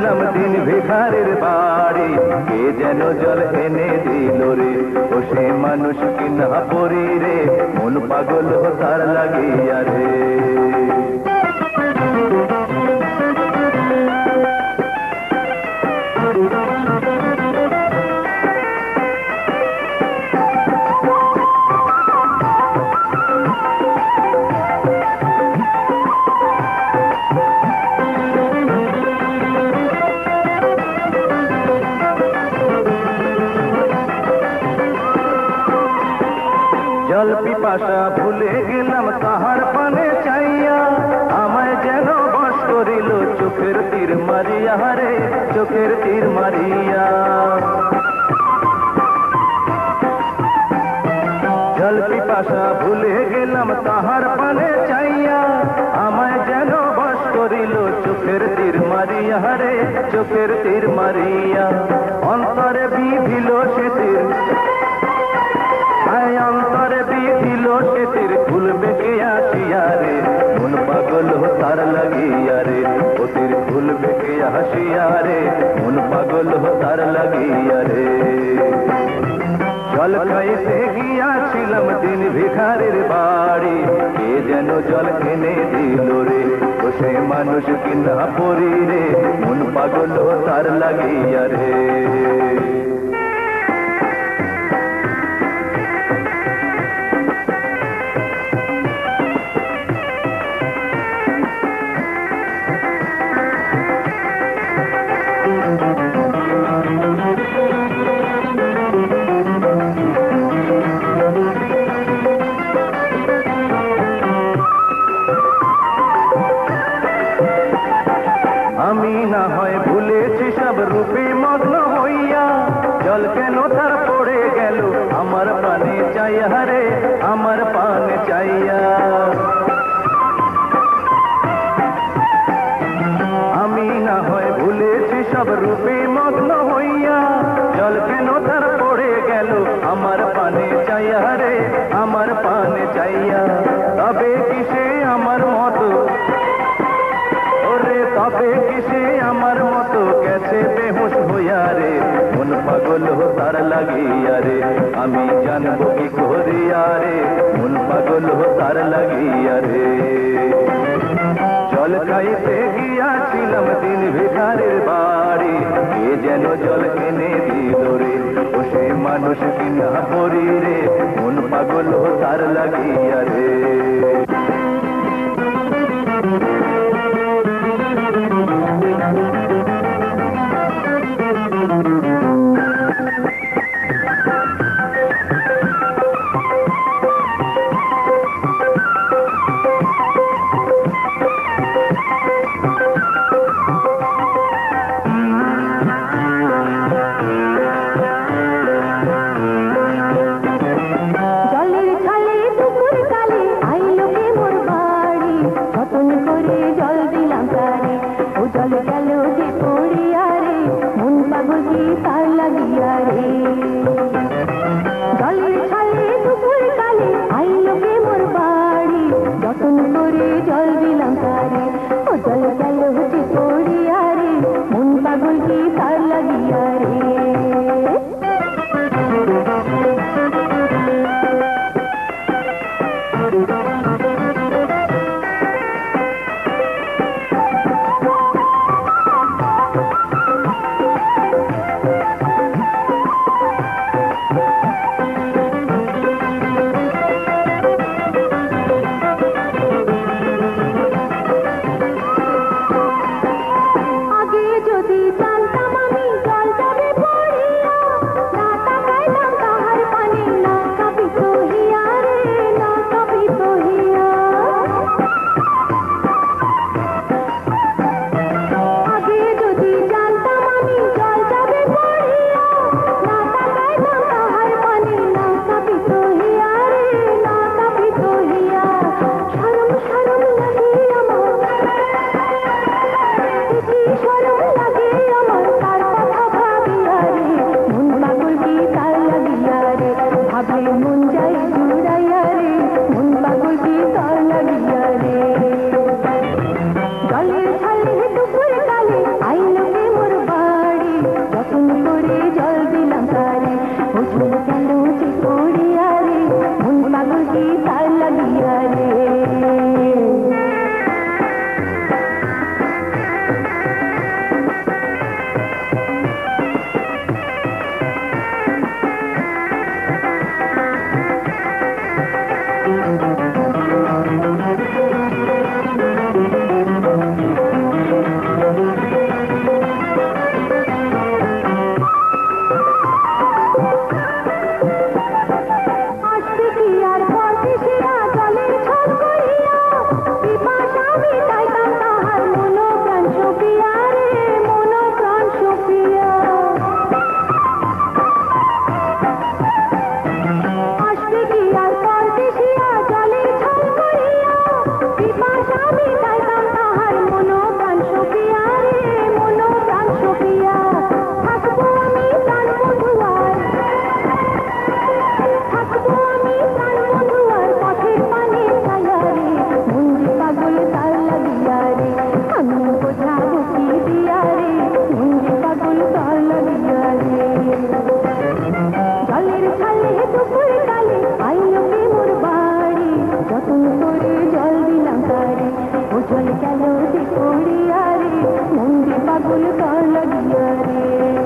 গিয়াছিলাম দিন ভিখারির বাড়ি, কে যেন জল এনে দিল রে, ও সে মানুষ কিনা পরি রে, মন পাগল তার লাগিয়া রে। জল পিপাসা ভুলে গেলাম তাহার পানে চাইয়া, আমায় যেন বশ করিল চোখের তীর মারিয়া রে, চোখের তীর মারিয়া। জল পিপাসা ভুলে গেলাম তাহার পানে চাইয়া, আমায় যেন বশ করিল চোখের তীর মারিয়া রে, চোখের তীর মারিয়া। অন্তরে বিধিল সে তীর, অন্তরে বিধিল সে তীর, খুলবে কে আসিয়া রে, মন পাগল তার লাগিয়া রে, ও তীর খুলবে কে আসিয়া রে, মন পাগল তার লাগিয়া রে। জল খাইতে গিয়াছিলাম দিন ভিখারির বাড়ি, কে যেন জল এনে দিল রে, ও সে মানুষ কিনা পরি রে, মন পাগল তার লাগিয়া রে। আমি না হয় ভুলেছি সব রূপে মগ্ন হইয়া, জল কেন তার পড়ে গেল আমার পানে চাইয়া রে, আমার পানে চাইয়া। আমি না হয় ভুলেছি সব রূপে মগ্ন হইয়া, জল কেন তার পড়ে গেল আমার পানে চাইয়া রে, আমার পানে চাইয়া। তবে কিসে আমার মতো, ওরে তবে কিসে আমার মতো গেছে বেহুশ হইয়া রে, মন পাগল তার লাগিয়া রে, আমি জানবো কি করিয়া রে, মন পাগল তার লাগিয়া রে। জল খাইতে গিয়াছিলাম দিন ভিখারির বাড়ি, কে যেন জল এনে দিল রে, ও সে মানুষ কিনা পরি রে, মন পাগল তার লাগিয়া রে। জলের ছালে দুপুর কালে আইলো কে যতন করে জল দিলাম তারে, ও জল গেল যে পড়িয়া রে, মন যে পাগল কার লাগিয়া রে।